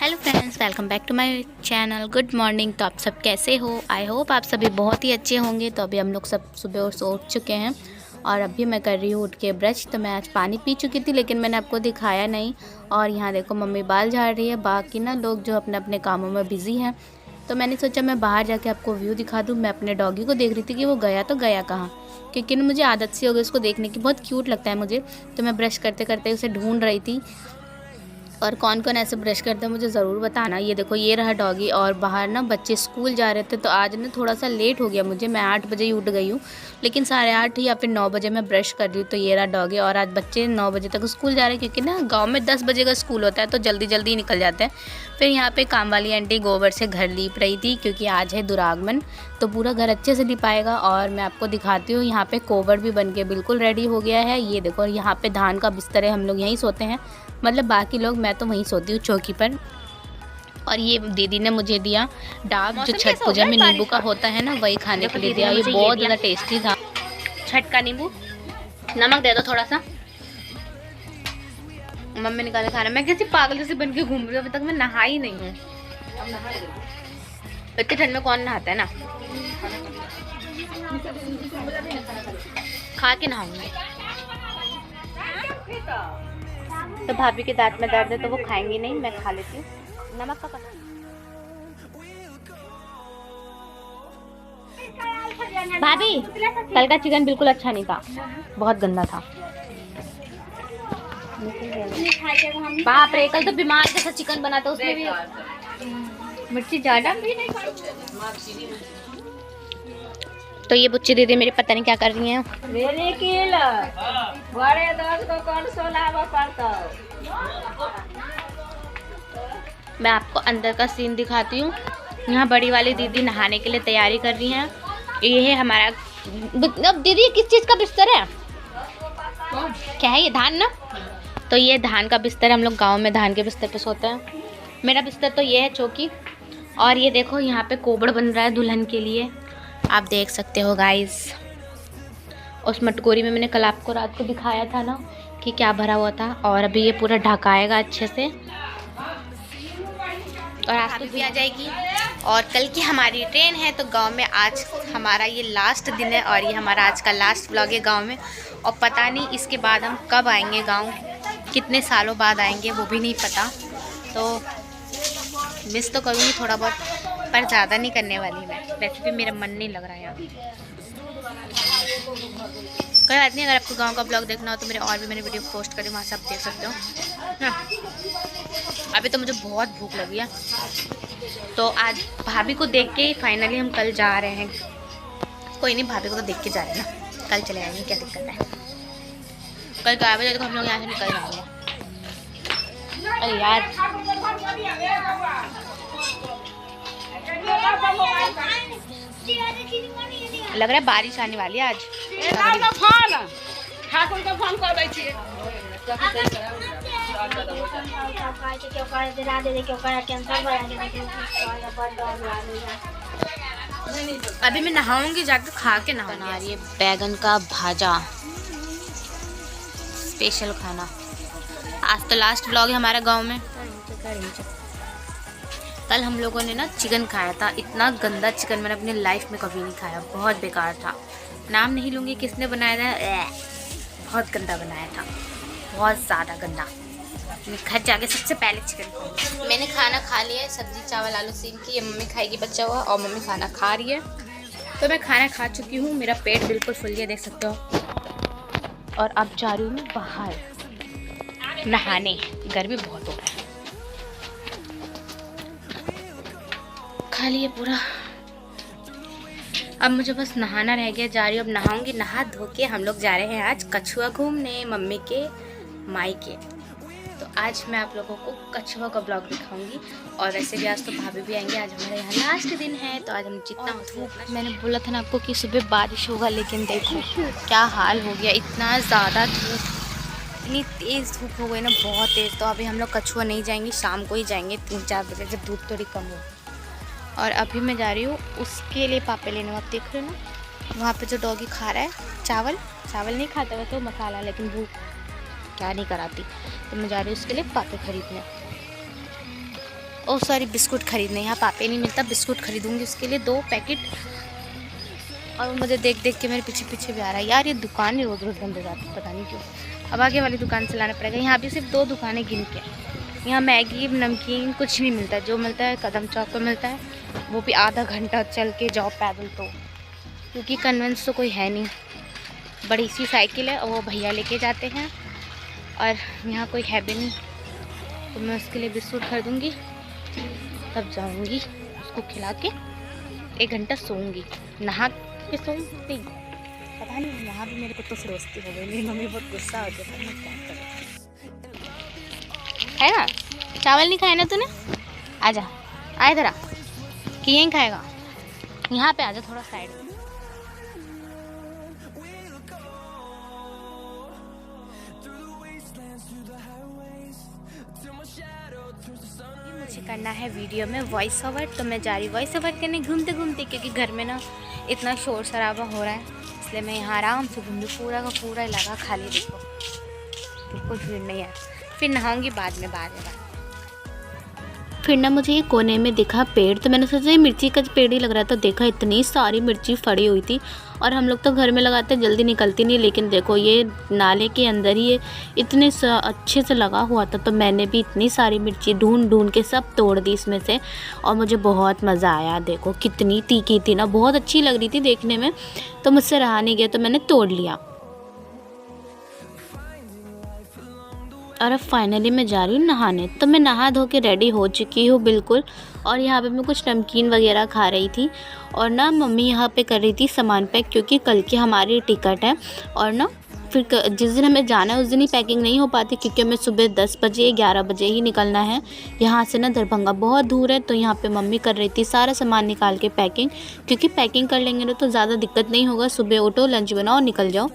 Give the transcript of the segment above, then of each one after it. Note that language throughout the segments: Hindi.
Hello friends, welcome back to my channel. Good morning. तो आप सब कैसे हो? आई होप आप सभी बहुत ही अच्छे होंगे। तो अभी हम लोग सब सुबह और सो उठ चुके हैं और अभी मैं कर रही हूँ उठ के ब्रश। तो मैं आज पानी पी चुकी थी लेकिन मैंने आपको दिखाया नहीं। और यहाँ देखो मम्मी बाल झाड़ रही है, बाकी ना लोग जो अपने अपने कामों में बिज़ी हैं। तो मैंने सोचा मैं बाहर जाके आपको व्यू दिखा दूँ। मैं अपने डॉगी को देख रही थी कि वो गया तो गया कहाँ, क्योंकि मुझे आदत सी हो गई उसको देखने की, बहुत क्यूट लगता है मुझे। तो मैं ब्रश करते करते उसे ढूंढ रही थी। और कौन कौन ऐसे ब्रश करते हैं मुझे ज़रूर बताना। ये देखो ये रहा डॉगी। और बाहर ना बच्चे स्कूल जा रहे थे तो आज ना थोड़ा सा लेट हो गया मुझे। मैं 8 बजे ही उठ गई हूँ, लेकिन 8:30 या फिर 9 बजे मैं ब्रश कर रही हूँ। तो ये रहा डॉगी। और आज बच्चे 9 बजे तक स्कूल जा रहे हैं, क्योंकि ना गाँव में 10 बजे का स्कूल होता है तो जल्दी जल्दी ही निकल जाते हैं। फिर यहाँ पर काम वाली आंटी गोबर से घर लीप रही थी, क्योंकि आज है दुरागमन तो पूरा घर अच्छे से लिपाएगा। और मैं आपको दिखाती हूँ, यहाँ पे कोबर भी बन के बिल्कुल रेडी हो गया है। ये देखो यहाँ पे धान का बिस्तर है, हम लोग यहीं सोते हैं, मतलब बाकी लोग, मैं तो वहीं सोती हूँ चौकी पर। और ये दीदी ने मुझे दिया डाब, जो छठ पूजा में नींबू का होता है ना, वही खाने के लिए दिया। ये बहुत ज़्यादा टेस्टी था। छठ का नींबू, नमक दे दो थोड़ा सा। मम्मी निकाले खाना। मैं कैसी पागल जैसे बन के घूम रही हूँ, अभी तक मैं नहाई नहीं हूँ। इतनी ठंड में कौन नहाता है ना। खा के नहाऊंगी। तो भाभी के दांत में दर्द है तो वो खाएंगी नहीं, मैं खा लेती हूँ। नमक का भाभी, कल का चिकन बिल्कुल अच्छा नहीं था, बहुत गंदा था। बाप रे, कल तो बीमार जैसा चिकन बना था, उसमें भी मिर्ची ज्यादा। तो ये बुच्ची दीदी मेरी पता नहीं क्या कर रही हैं। मैं आपको अंदर का सीन दिखाती हूँ। यहाँ बड़ी वाली दीदी नहाने के लिए तैयारी कर रही हैं। ये है हमारा, अब दीदी किस चीज़ का बिस्तर है? क्या है ये? धान ना। तो ये धान का बिस्तर, हम लोग गांव में धान के बिस्तर पे सोते हैं। मेरा बिस्तर तो ये है चौकी। और ये देखो यहाँ पे कोबड़ बन रहा है दुल्हन के लिए, आप देख सकते हो गाइस। उस मटकोरी में मैंने कल आपको रात को दिखाया था ना कि क्या भरा हुआ था। और अभी ये पूरा ढकाएगा अच्छे से। और आज तो भी आ जाएगी। और कल की हमारी ट्रेन है, तो गांव में आज हमारा ये लास्ट दिन है और ये हमारा आज का लास्ट व्लॉग है गांव में। और पता नहीं इसके बाद हम कब आएंगे गांव, कितने सालों बाद आएंगे वो भी नहीं पता। तो मिस तो करूँगी थोड़ा बहुत, पर ज़्यादा नहीं करने वाली मैं। वैसे भी मेरा मन नहीं लग रहा है यहाँ। कोई बात नहीं, अगर आपको गांव का ब्लॉग देखना हो तो मेरे और भी मैंने वीडियो पोस्ट करी, वहाँ से आप देख सकते हो ना। अभी तो मुझे बहुत भूख लगी है, तो आज भाभी को देख के ही फाइनली हम कल जा रहे हैं। कोई नहीं, भाभी को तो देख के जा रहे हैं ना, कल चले जाएंगे, क्या दिक्कत है। कल 11 बजे तक हम लोग यहाँ से निकल जाएंगे। अरे यार, लग रहा है बारिश आने वाली है आज। अभी मैं नहाऊंगी, जाकर खा के नहाऊंगी। ये बैगन का भाजा, स्पेशल खाना। आज तो लास्ट व्लॉग है हमारा गांव में। कल हम लोगों ने ना चिकन खाया था, इतना गंदा चिकन मैंने अपनी लाइफ में कभी नहीं खाया, बहुत बेकार था। नाम नहीं लूँगी किसने बनाया था, बहुत गंदा बनाया था, बहुत ज़्यादा गंदा। घर जाके सबसे पहले चिकन खाऊंगी। मैंने खाना खा लिया है, सब्जी चावल आलू सीम की। ये मम्मी खाएगी बचा हुआ, और मम्मी खाना खा रही है। तो मैं खाना खा चुकी हूँ, मेरा पेट बिल्कुल फुल गया, देख सकते हो। और अब जा रही हूँ मैं बाहर नहाने, गर्मी बहुत हो रहा है। खा लिए पूरा, अब मुझे बस नहाना रह गया। जा रही हूँ अब नहाऊंगी। नहा धो के हम लोग जा रहे हैं आज कछुआ घूमने, मम्मी के मायके। तो आज मैं आप लोगों को कछुआ का ब्लॉग दिखाऊंगी। और वैसे भी आज तो भाभी भी आएंगे, आज हमारे यहाँ लास्ट दिन है। तो आज हम जितना धूप, मैंने बोला था ना आपको कि सुबह बारिश होगा, लेकिन देखो क्या हाल हो गया। इतना ज़्यादा धूप, इतनी तेज़ धूप हो गई ना, बहुत तेज़। तो अभी हम लोग कछुआ नहीं जाएंगे, शाम को ही जाएंगे 3-4 बजे, जब धूप थोड़ी कम हो। और अभी मैं जा रही हूँ उसके लिए पापे लेने। आप देख रहे हो ना, वहाँ पे जो डॉगी खा रहा है चावल नहीं खाता वैसे, तो मसाला, लेकिन भूख क्या नहीं कराती। तो मैं जा रही हूँ उसके लिए पापे खरीदने। ओ सॉरी बिस्कुट खरीदने, यहाँ पापे नहीं मिलता, बिस्कुट खरीदूंगी उसके लिए 2 पैकेट। और वो मुझे देख देख के मेरे पीछे पीछे भी आ रहा है। यार ये दुकान ही रोज़ रोज़ बंद हो जाती है, पता नहीं क्यों। अब आगे वाली दुकान से लाना पड़ेगा। यहाँ भी सिर्फ 2 दुकानें गिन के, यहाँ मैगी नमकीन कुछ नहीं मिलता। जो मिलता है कदम चौक पर मिलता है, वो भी आधा घंटा चल के जाओ पैदल, तो क्योंकि कन्वेंस तो कोई है नहीं। बड़ी सी साइकिल है और वो भैया लेके जाते हैं, और यहाँ कोई है भी नहीं, तो मैं उसके लिए बिस्कुट खरीदूँगी, तब जाऊँगी उसको खिला के 1 घंटा सोऊंगी, नहा के सोऊंगी। पता नहीं यहाँ भी मेरे को तो फिरोस्ती हो गई, मेरी मम्मी बहुत गुस्सा हो गया, मैं क्या करूँ। है ना, चावल नहीं खाए ना तूने? आजा, आ इधर आ, कि यहीं खाएगा? यहाँ पे आजा थोड़ा साइड में। मुझे करना है वीडियो में वॉइस ओवर, तो मैं जा रही वॉइस ओवर करने घूमते घूमते, क्योंकि घर में ना इतना शोर शराबा हो रहा है, इसलिए मैं यहाँ आराम से घूम रही। पूरा का पूरा इलाका खाली, देखो बिल्कुल भीड़ नहीं है। फिर नहाऊंगी बाद में। फिर ना मुझे ये कोने में दिखा पेड़, तो मैंने सोचा ये मिर्ची का पेड़ ही लग रहा था। देखा इतनी सारी मिर्ची फड़ी हुई थी, और हम लोग तो घर में लगाते हैं, जल्दी निकलती नहीं, लेकिन देखो ये नाले के अंदर ही ये इतने अच्छे से लगा हुआ था। तो मैंने भी इतनी सारी मिर्ची ढूंढ ढूंढ के सब तोड़ दी इसमें से, और मुझे बहुत मज़ा आया। देखो कितनी तीखी थी ना, बहुत अच्छी लग रही थी देखने में, तो मुझसे रहा नहीं गया, तो मैंने तोड़ लिया। और अब फाइनली मैं जा रही हूँ नहाने। तो मैं नहा धो के रेडी हो चुकी हूँ बिल्कुल, और यहाँ पे मैं कुछ नमकीन वगैरह खा रही थी, और ना मम्मी यहाँ पे कर रही थी सामान पैक, क्योंकि कल की हमारी टिकट है। और ना फिर जिस दिन हमें जाना है उस दिन ही पैकिंग नहीं हो पाती, क्योंकि हमें सुबह 10 बजे 11 बजे ही निकलना है यहाँ से ना। दरभंगा बहुत दूर है, तो यहाँ पे मम्मी कर रही थी सारा सामान निकाल के पैकिंग, क्योंकि पैकिंग कर लेंगे ना तो ज़्यादा दिक्कत नहीं होगा। सुबह उठो, लंच बनाओ, निकल जाओ।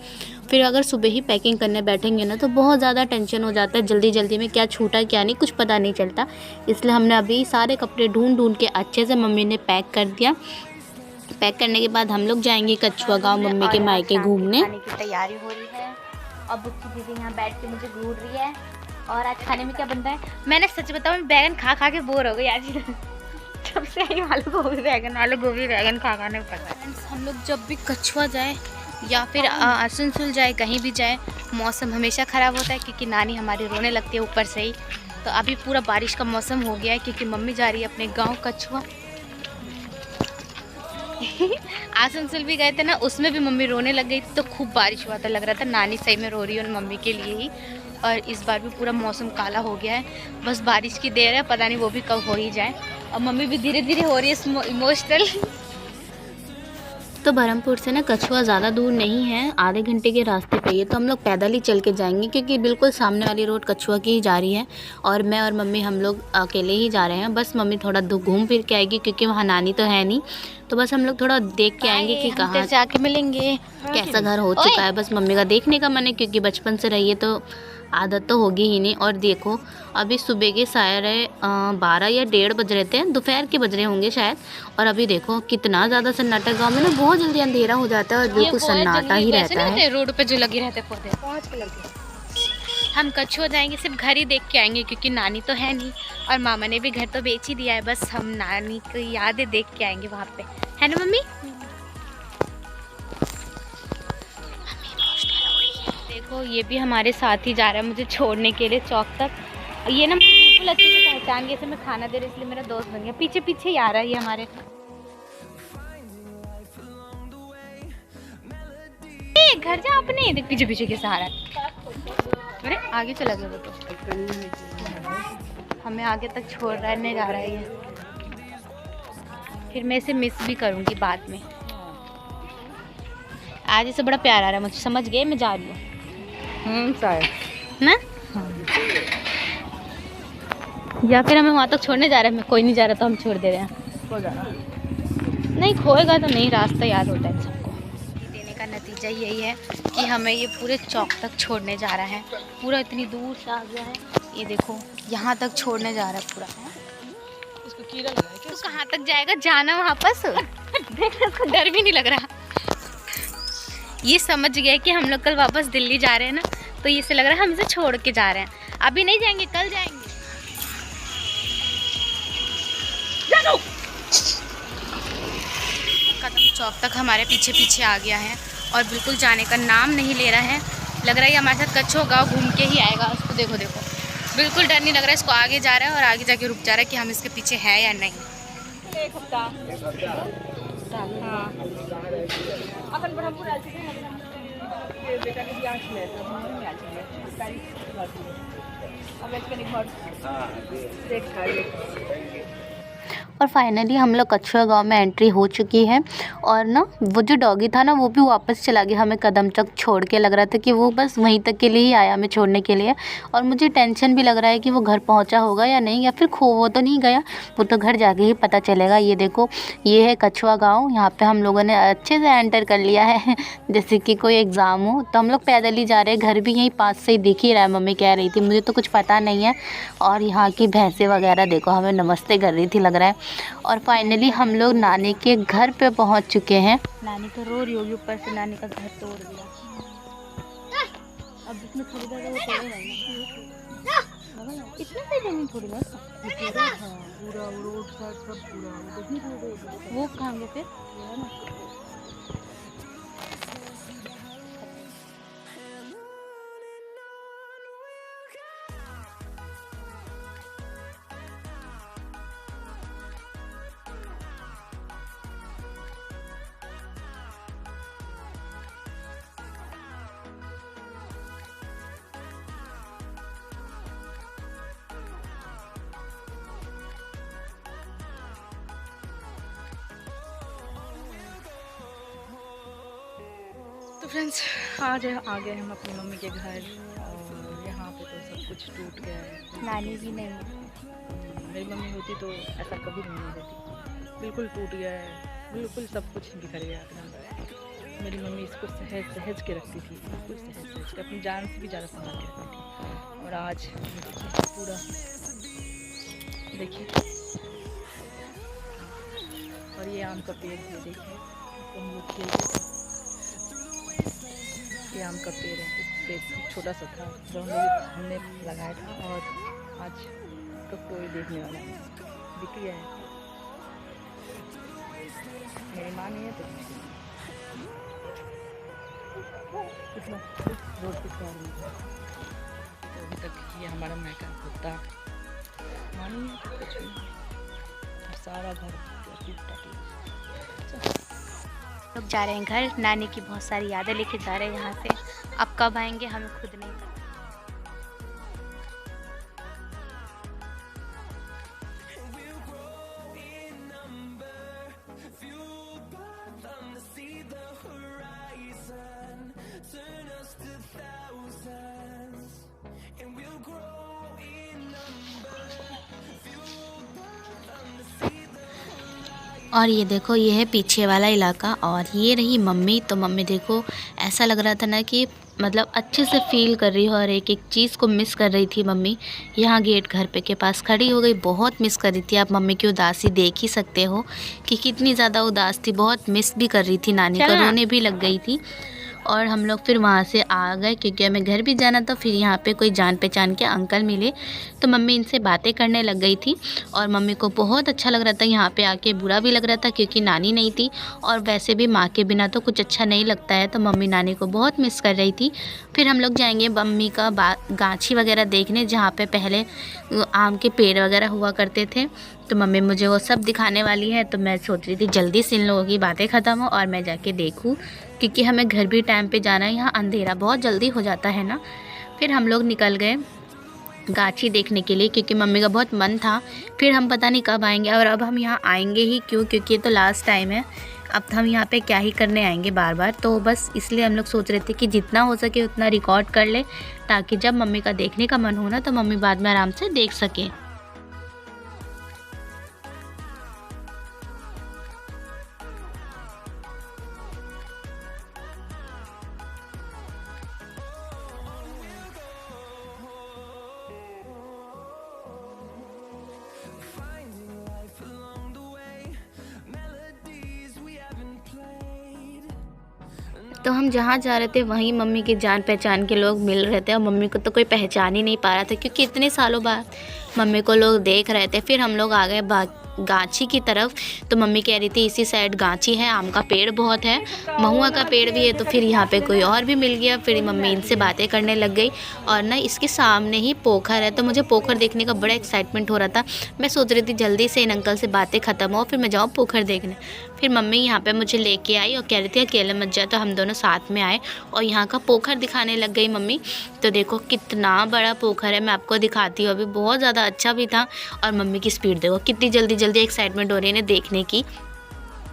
फिर अगर सुबह ही पैकिंग करने बैठेंगे ना तो बहुत ज़्यादा टेंशन हो जाता है, जल्दी जल्दी में क्या छूटा क्या नहीं कुछ पता नहीं चलता। इसलिए हमने अभी सारे कपड़े ढूंढ ढूंढ के अच्छे से मम्मी ने पैक कर दिया। पैक करने के बाद हम लोग जाएंगे कछुआ गांव मम्मी के मायके घूमने। खाने की तैयारी हो रही है, अब उसकी दीदी यहाँ बैठ के मुझे घूर रही है। और आज खाने में क्या बन रहा है, मैंने सच बताऊँ मैं बैगन खा खा के बोर हो गई आज। जब से आई आलू गोभी बैगन खा खाने पड़ा। हम लोग जब भी कछुआ जाए या फिर आसनसोल जाए, कहीं भी जाए, मौसम हमेशा ख़राब होता है, क्योंकि नानी हमारी रोने लगती है ऊपर से ही। तो अभी पूरा बारिश का मौसम हो गया है, क्योंकि मम्मी जा रही है अपने गांव कछुआ। आसनसोल भी गए थे ना, उसमें भी मम्मी रोने लग गई थी, तो खूब बारिश हुआ था, लग रहा था नानी सही में रो रही है मम्मी के लिए ही। और इस बार भी पूरा मौसम काला हो गया है, बस बारिश की देर है, पता नहीं वो भी कब हो ही जाए। और मम्मी भी धीरे धीरे हो रही है इमोशनल। तो बरहमपुर से ना कछुआ ज़्यादा दूर नहीं है, आधे घंटे के रास्ते पे ही है, तो हम लोग पैदल ही चल के जाएंगे, क्योंकि बिल्कुल सामने वाली रोड कछुआ की ही जा रही है। और मैं और मम्मी हम लोग अकेले ही जा रहे हैं, बस मम्मी थोड़ा घूम फिर के आएगी, क्योंकि वहाँ नानी तो है नहीं, तो बस हम लोग थोड़ा देख के आएंगे कि कहाँ जाके मिलेंगे, कैसा घर हो चुका है। बस मम्मी का देखने का मन है, क्योंकि बचपन से रही है तो आदत तो होगी ही नहीं। और देखो अभी सुबह के शायद 12 या 1:30 बज रहे थे, दोपहर के बज रहे होंगे शायद। और अभी देखो कितना ज़्यादा सन्नाटा, गांव में ना बहुत जल्दी अंधेरा हो जाता है और बिल्कुल सन्नाटा ही रहता है। रोड पे जो लगे रहते पौधे, हम कछुआ जाएंगे सिर्फ घर ही देख के आएंगे, क्योंकि नानी तो है नहीं, और मामा ने भी घर तो बेच ही दिया है। बस हम नानी की यादें देख के आएंगे वहाँ पे, है ना मम्मी? देखो ये भी हमारे साथ ही जा रहा है मुझे छोड़ने के लिए चौक तक। ये ना मुझे बिल्कुल अच्छे से पहचान गया, मैं खाना दे रही इसलिए मेरा दोस्त बन गया। पीछे पीछे ही आ रहा है ये हमारे। घर जा अपने, देख पीछे पीछे कैसे आ रहा है। अरे आगे चला गया वो तो, हमें आगे तक छोड़ रहा है, नहीं जा रहा है ये। फिर मैं इसे मिस भी करूँगी बाद में। आज इसे बड़ा प्यार आ रहा है मुझे, समझ गए मैं जा रही हूँ शायद ना। या फिर हमें वहाँ तक छोड़ने जा रहे हैं, मैं कोई नहीं जा रहा तो हम छोड़ दे रहे हैं। खो जा रहा नहीं, खोएगा तो नहीं, रास्ता याद होता है सबको। देने का नतीजा यही है कि हमें ये पूरे चौक तक छोड़ने जा रहा है, पूरा इतनी दूर से आ गया है, ये देखो यहाँ तक छोड़ने जा रहा है पूरा। उसको कीड़ा लगा है क्या? तो कहाँ तक जाएगा, जाना वापस। देख उसको डर भी नहीं लग रहा, ये समझ गया कि हम लोग कल वापस दिल्ली जा रहे हैं ना, तो ये से लग रहा है हम इसे छोड़ के जा रहे हैं। अभी नहीं जाएंगे, कल जाएंगे। चौक तक हमारे पीछे पीछे आ गया है और बिल्कुल जाने का नाम नहीं ले रहा है। लग रहा है ये हमारे साथ कच्छो गाँव घूम के ही आएगा। उसको देखो देखो, बिल्कुल डर नहीं लग रहा है इसको। आगे जा रहा है और आगे जाके रुक जा रहा है कि हम इसके पीछे हैं या नहीं। एक हफ्ता और फाइनली हम लोग कछुआ गांव में एंट्री हो चुकी है। और ना वो जो डॉगी था ना वो भी वापस चला गया हमें कदम तक छोड़ के। लग रहा था कि वो बस वहीं तक के लिए ही आया हमें छोड़ने के लिए। और मुझे टेंशन भी लग रहा है कि वो घर पहुंचा होगा या नहीं, या फिर वो तो नहीं गया। वो तो घर जाके ही पता चलेगा। ये देखो, ये है कछुआ गाँव। यहाँ पर हम लोगों ने अच्छे से एंटर कर लिया है जैसे कि कोई एग्ज़ाम हो। तो हम लोग पैदल ही जा रहे हैं। घर भी यहीं पास से ही दिख ही रहा है। मम्मी कह रही थी, मुझे तो कुछ पता नहीं है। और यहाँ की भैंसें वगैरह देखो हमें नमस्ते कर रही थी लग रहा है। और फाइनली हम लोग नानी के घर पे पहुंच चुके हैं। नानी तो रो रही होगी, ऊपर से नानी का घर तोड़ दिया। अब जिसमें थोड़ी देर वो तोड़ेगा ना, इतनी सी जमीन थोड़ी ना पूरा रोड साइड सब पूरा वो खाएंगे फिर है ना। तो फ्रेंड्स आज आ गए हम अपनी मम्मी के घर। और यहाँ पे तो सब कुछ टूट गया है। नानी भी नहीं, मेरी मम्मी होती तो ऐसा कभी नहीं होने देती। बिल्कुल टूट गया है, बिल्कुल सब कुछ बिखर गया एकदम। मेरी मम्मी इसको सहज सहज के रखती थी, बिल्कुल सहज सहज के, अपनी जान से भी ज़्यादा संभाल के रखती थी। और आज पूरा देखिए। और ये आम का पेड़ है, देखिए तो हम लोग खेलते थे। ये आम का पेड़ है, इस पेड़ छोटा सा था जो हमने लगाया था। और आज तो कोई देखने वाला नहीं, बिक गया है। मेरी माँ नहीं है तो कितना रोड पे खड़ा है। तो अभी तक ये हमारा मैका कुत्ता मानी है तो कुछ नहीं। सारा घर लोग जा रहे हैं घर। नानी की बहुत सारी यादें लेके जा रहे हैं यहाँ से। अब कब आएंगे हमें खुद नहीं पता। और ये देखो, ये है पीछे वाला इलाका। और ये रही मम्मी। तो मम्मी देखो, ऐसा लग रहा था ना कि मतलब अच्छे से फील कर रही हो और एक एक चीज़ को मिस कर रही थी मम्मी। यहाँ गेट घर पे के पास खड़ी हो गई, बहुत मिस कर रही थी। आप मम्मी की उदासी देख ही सकते हो कि कितनी ज़्यादा उदास थी। बहुत मिस भी कर रही थी नानी को, रोने भी लग गई थी। और हम लोग फिर वहाँ से आ गए क्योंकि हमें घर भी जाना था। फिर यहाँ पे कोई जान पहचान के अंकल मिले तो मम्मी इनसे बातें करने लग गई थी। और मम्मी को बहुत अच्छा लग रहा था यहाँ पे आके। बुरा भी लग रहा था क्योंकि नानी नहीं थी, और वैसे भी माँ के बिना तो कुछ अच्छा नहीं लगता है। तो मम्मी नानी को बहुत मिस कर रही थी। फिर हम लोग जाएंगे मम्मी का गाछी वगैरह देखने, जहाँ पे पहले आम के पेड़ वगैरह हुआ करते थे। तो मम्मी मुझे वो सब दिखाने वाली है। तो मैं सोच रही थी जल्दी से इन लोगों की बातें ख़त्म हो और मैं जाके देखूँ, क्योंकि हमें घर भी टाइम पे जाना है। यहाँ अंधेरा बहुत जल्दी हो जाता है ना। फिर हम लोग निकल गए गाछी देखने के लिए क्योंकि मम्मी का बहुत मन था। फिर हम पता नहीं कब आएंगे, और अब हम यहाँ आएंगे ही क्यों, क्योंकि ये तो लास्ट टाइम है। अब हम यहाँ पे क्या ही करने आएंगे बार बार। तो बस इसलिए हम लोग सोच रहे थे कि जितना हो सके उतना रिकॉर्ड कर ले, ताकि जब मम्मी का देखने का मन हो ना तो मम्मी बाद में आराम से देख सकें। तो हम जहाँ जा रहे थे वहीं मम्मी के जान पहचान के लोग मिल रहे थे। और मम्मी को तो कोई पहचान ही नहीं पा रहा था क्योंकि इतने सालों बाद मम्मी को लोग देख रहे थे। फिर हम लोग आ गए गाछी की तरफ। तो मम्मी कह रही थी इसी साइड गाछी है, आम का पेड़ बहुत है, महुआ का पेड़ भी है। तो फिर यहाँ पे कोई और भी मिल गया, फिर मम्मी इनसे बातें करने लग गई। और ना इसके सामने ही पोखर है, तो मुझे पोखर देखने का बड़ा एक्साइटमेंट हो रहा था। मैं सोच रही थी जल्दी से इन अंकल से बातें ख़त्म हो फिर मैं जाऊँ पोखर देखने। फिर मम्मी यहाँ पे मुझे लेके आई और कह रही थी अकेले मत जा, तो हम दोनों साथ में आए और यहाँ का पोखर दिखाने लग गई मम्मी। तो देखो कितना बड़ा पोखर है, मैं आपको दिखाती हूँ अभी, बहुत ज़्यादा अच्छा भी था। और मम्मी की स्पीड देखो, कितनी जल्दी जल्दी एक्साइटमेंट हो रही है इन्हें देखने की।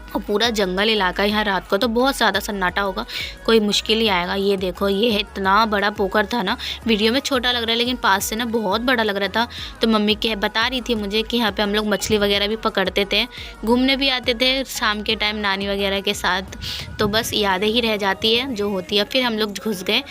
और पूरा जंगल इलाका यहाँ, रात को तो बहुत ज़्यादा सन्नाटा होगा, कोई मुश्किल ही आएगा। ये देखो, ये है इतना बड़ा पोखर था ना, वीडियो में छोटा लग रहा है लेकिन पास से ना बहुत बड़ा लग रहा था। तो मम्मी बता रही थी मुझे कि यहाँ पे हम लोग मछली वगैरह भी पकड़ते थे, घूमने भी आते थे शाम के टाइम नानी वगैरह के साथ। तो बस यादें ही रह जाती है जो होती है। फिर हम लोग घुस गए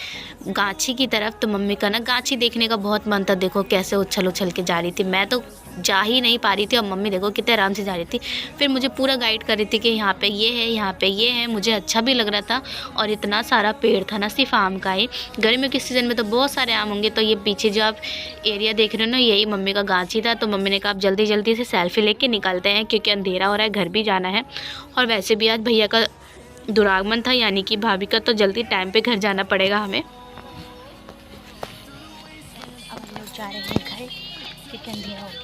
गाछी की तरफ। तो मम्मी का ना गाछी देखने का बहुत मन था, देखो कैसे उछल उछल के जा रही थी, मैं तो जा ही नहीं पा रही थी और मम्मी देखो कितने आराम से जा रही थी। फिर मुझे पूरा गाइड कर रही थी कि यहाँ पे ये है, यहाँ पे ये है। मुझे अच्छा भी लग रहा था और इतना सारा पेड़ था ना, सिर्फ आम का ही। गर्मियों के सीज़न में तो बहुत सारे आम होंगे। तो ये पीछे जो आप एरिया देख रहे हो ना, यही मम्मी का गाछी था। तो मम्मी ने कहा आप जल्दी जल्दी से सेल्फी लेके निकलते हैं क्योंकि अंधेरा हो रहा है, घर भी जाना है। और वैसे भी आज भैया का दुरागमन था, यानी कि भाभी का, तो जल्दी टाइम पे घर जाना पड़ेगा हमें। अब हम लोग जा रहे हैं घर क्योंकि अंधेरा हो गया।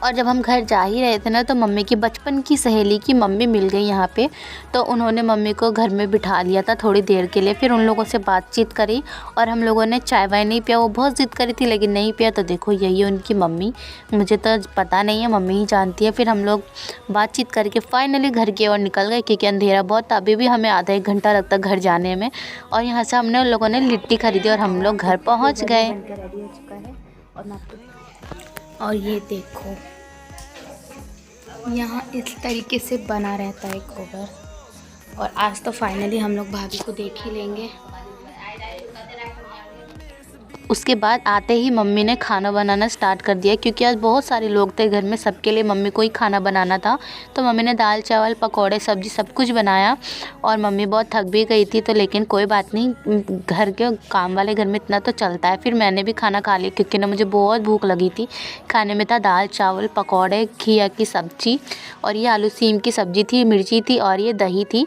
और जब हम घर जा ही रहे थे ना, तो मम्मी की बचपन की सहेली की मम्मी मिल गई यहाँ पे। तो उन्होंने मम्मी को घर में बिठा लिया था थोड़ी देर के लिए, फिर उन लोगों से बातचीत करी और हम लोगों ने चाय वाय नहीं पिया। वो बहुत ज़िद करी थी लेकिन नहीं पिया। तो देखो यही है उनकी मम्मी, मुझे तो पता नहीं है, मम्मी ही जानती है। फिर हम लोग बातचीत करके फाइनली घर की ओर निकल गए क्योंकि अंधेरा बहुत था, अभी भी हमें आधा एक घंटा लगता घर जाने में। और यहाँ से हमने उन लोगों ने लिट्टी खरीदी और हम लोग घर पहुँच गए। और ये देखो यहाँ इस तरीके से बना रहता है गोबर। और आज तो फाइनली हम लोग भाभी को देख ही लेंगे। उसके बाद आते ही मम्मी ने खाना बनाना स्टार्ट कर दिया क्योंकि आज बहुत सारे लोग थे घर में, सबके लिए मम्मी को ही खाना बनाना था। तो मम्मी ने दाल चावल पकौड़े सब्जी सब कुछ बनाया। और मम्मी बहुत थक भी गई थी, तो लेकिन कोई बात नहीं, घर के काम वाले घर में इतना तो चलता है। फिर मैंने भी खाना खा लिया क्योंकि ना मुझे बहुत भूख लगी थी। खाने में था दाल चावल पकौड़े, घिया की सब्जी, और ये आलू सीम की सब्जी थी, मिर्ची थी और ये दही थी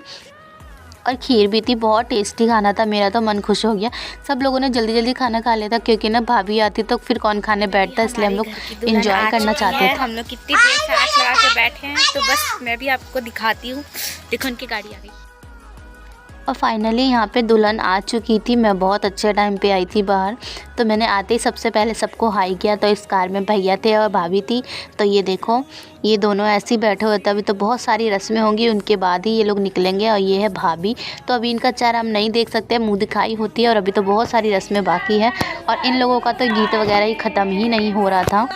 और खीर भी थी। बहुत टेस्टी खाना था, मेरा तो मन खुश हो गया। सब लोगों ने जल्दी जल्दी खाना खा लिया था क्योंकि ना भाभी आती तो फिर कौन खाने बैठता, इसलिए हम लोग एंजॉय करना चाहते थे। हम लोग कितनी देर से आग लगा के बैठे हैं, तो बस मैं भी आपको दिखाती हूँ। देखो उनकी गाड़ी आ गई। और फाइनली यहाँ पे दुल्हन आ चुकी थी। मैं बहुत अच्छे टाइम पे आई थी बाहर, तो मैंने आते ही सबसे पहले सबको हाई किया। तो इस कार में भैया थे और भाभी थी। तो ये देखो, ये दोनों ऐसे ही बैठे हुए थे। अभी तो बहुत सारी रस्में होंगी, उनके बाद ही ये लोग निकलेंगे। और ये है भाभी। तो अभी इनका चेहरा हम नहीं देख सकते, मुँह दिखाई होती है और अभी तो बहुत सारी रस्में बाकी है। और इन लोगों का तो गीत वगैरह ही ख़त्म ही नहीं हो रहा था।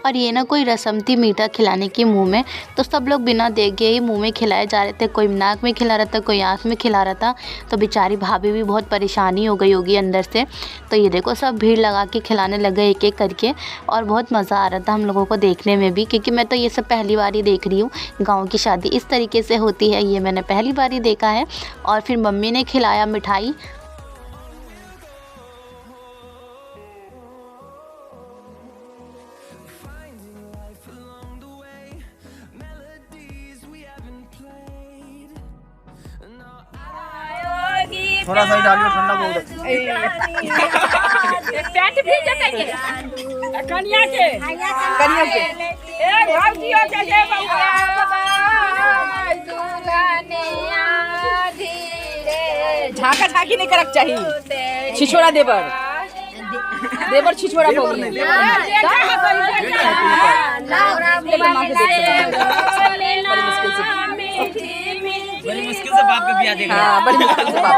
और ये ना कोई रस्म थी मीठा खिलाने की मुंह में, तो सब लोग बिना देखे ही मुंह में खिलाए जा रहे थे। कोई नाक में खिला रहा था, कोई आँख में खिला रहा था। तो बेचारी भाभी भी बहुत परेशानी हो गई होगी अंदर से। तो ये देखो सब भीड़ लगा के खिलाने लगे एक एक करके, और बहुत मज़ा आ रहा था हम लोगों को देखने में भी, क्योंकि मैं तो ये सब पहली बार ही देख रही हूँ। गाँव की शादी इस तरीके से होती है ये मैंने पहली बार ही देखा है। और फिर मम्मी ने खिलाया मिठाई। थोड़ा सा ही डालियो, ठंडा बहुत है। पैंट भीग जाता है। कनिया के कनिया के ए भौजियो के जे बउआ झाका झाकी नहीं करक चाहिए। छिछोरा देवर देवर छिछोरा बोल नहीं बड़ी मुश्किल से बाप का बियाह देखा। हाँ बड़ी मुश्किल से बाप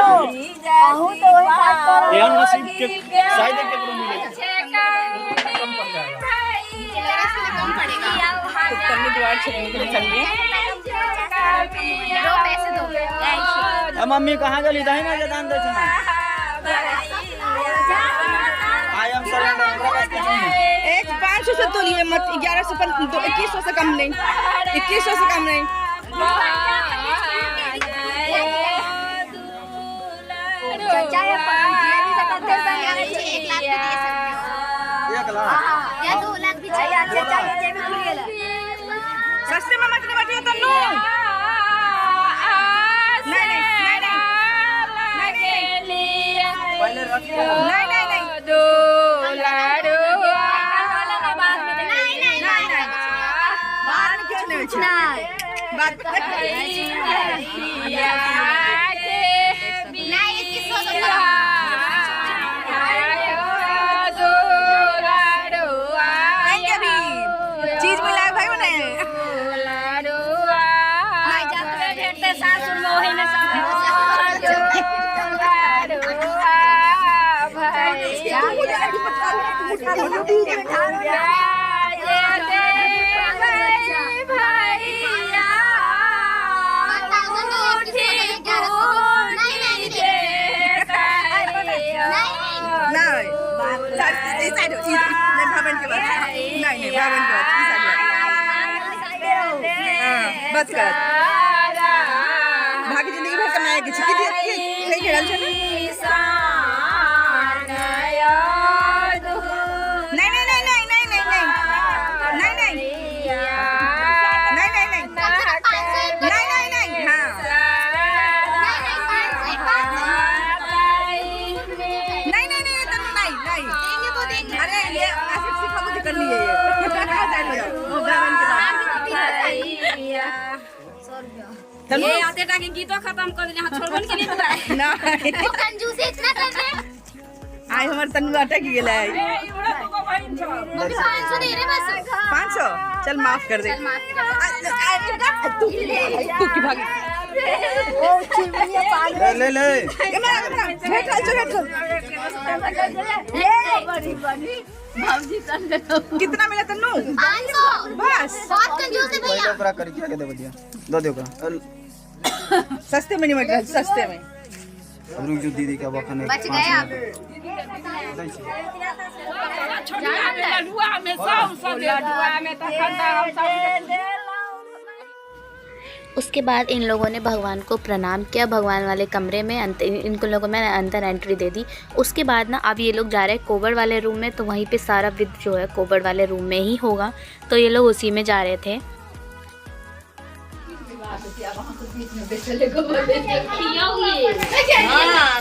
ये नसीब के शायद के करो मिलेगा। कन्नी द्वार छेड़ने के लिए चलिए। मम्मी कहाँ गली दही ना जदान दे छना। I am surrender. एक 500 से तोलिए मत 1100 पर 2100 से कम नहीं 2100 से कम नहीं। सस्ते में मत बैठिए तन्नू। नहीं पहले रखिए। नहीं बात में कुछ नहीं बात चीज मिला भाई बने बस कर भागी जिंदगी भर कमाए की छिकी सही खेल छे ये आते टाके गीतो खत्म कर दिले हां छोड़बन के नहीं बताए ना वो कंजूसी इतना कर रहे हैं। आई हमर तन्नू अटक गेल है। मम्मी 500 दे रहे बस 500 चल माफ कर दे। तू की भागी ओ चिमनिया पागल ले भेट चल भाऊजी तन कितना मिला तन्नू 500 बस बहुत कंजूस है पहले भैया। ओकरा कर के दे दिया दो दे ओकरा। सस्ते में नहीं मिल रहा सस्ते में अब रुक जो दीदी का वखा नहीं बच गए आप। लडुआ में सब लडुआ में तो खंडा हम सब। उसके बाद इन लोगों ने भगवान को प्रणाम किया। भगवान वाले कमरे में इनको लोगों में अंदर एंट्री दे दी। उसके बाद ना अब ये लोग जा रहे हैं कोबड़ वाले रूम में, तो वहीं पे सारा विध जो है कोबड़ वाले रूम में ही होगा, तो ये लोग उसी में जा रहे थे।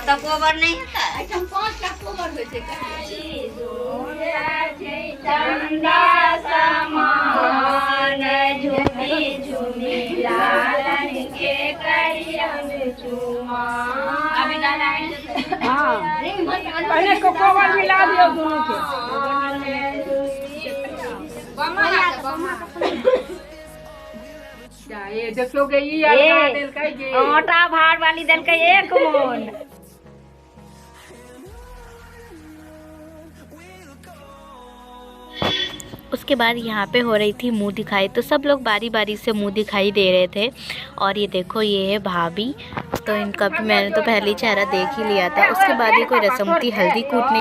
तो कोबर नहीं पहले को कोबर मिला दियो दोनों के। ये देखोगे ये आटा भार वाली दल का एक मोन। उसके बाद यहाँ पे हो रही थी मुंह दिखाई, तो सब लोग बारी बारी से मुंह दिखाई दे रहे थे। और ये देखो ये है भाभी, तो इनका भी मैंने तो पहले ही चेहरा देख ही लिया था। उसके बाद ये कोई रस्म थी हल्दी कूटने।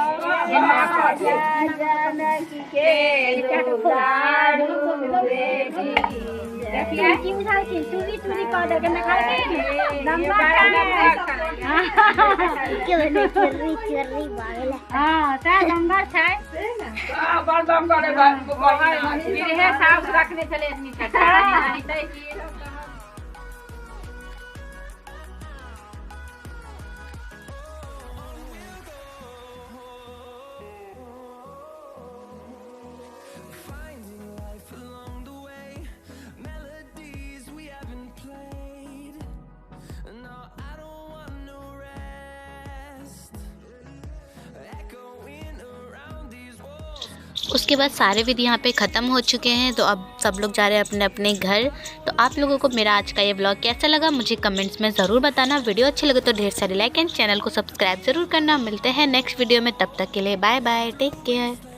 रखने चले उसके बाद सारे विधि यहाँ पे ख़त्म हो चुके हैं, तो अब सब लोग जा रहे हैं अपने अपने घर। तो आप लोगों को मेरा आज का ये व्लॉग कैसा लगा मुझे कमेंट्स में ज़रूर बताना। वीडियो अच्छी लगे तो ढेर सारे लाइक एंड चैनल को सब्सक्राइब ज़रूर करना। मिलते हैं नेक्स्ट वीडियो में, तब तक के लिए बाय बाय, टेक केयर।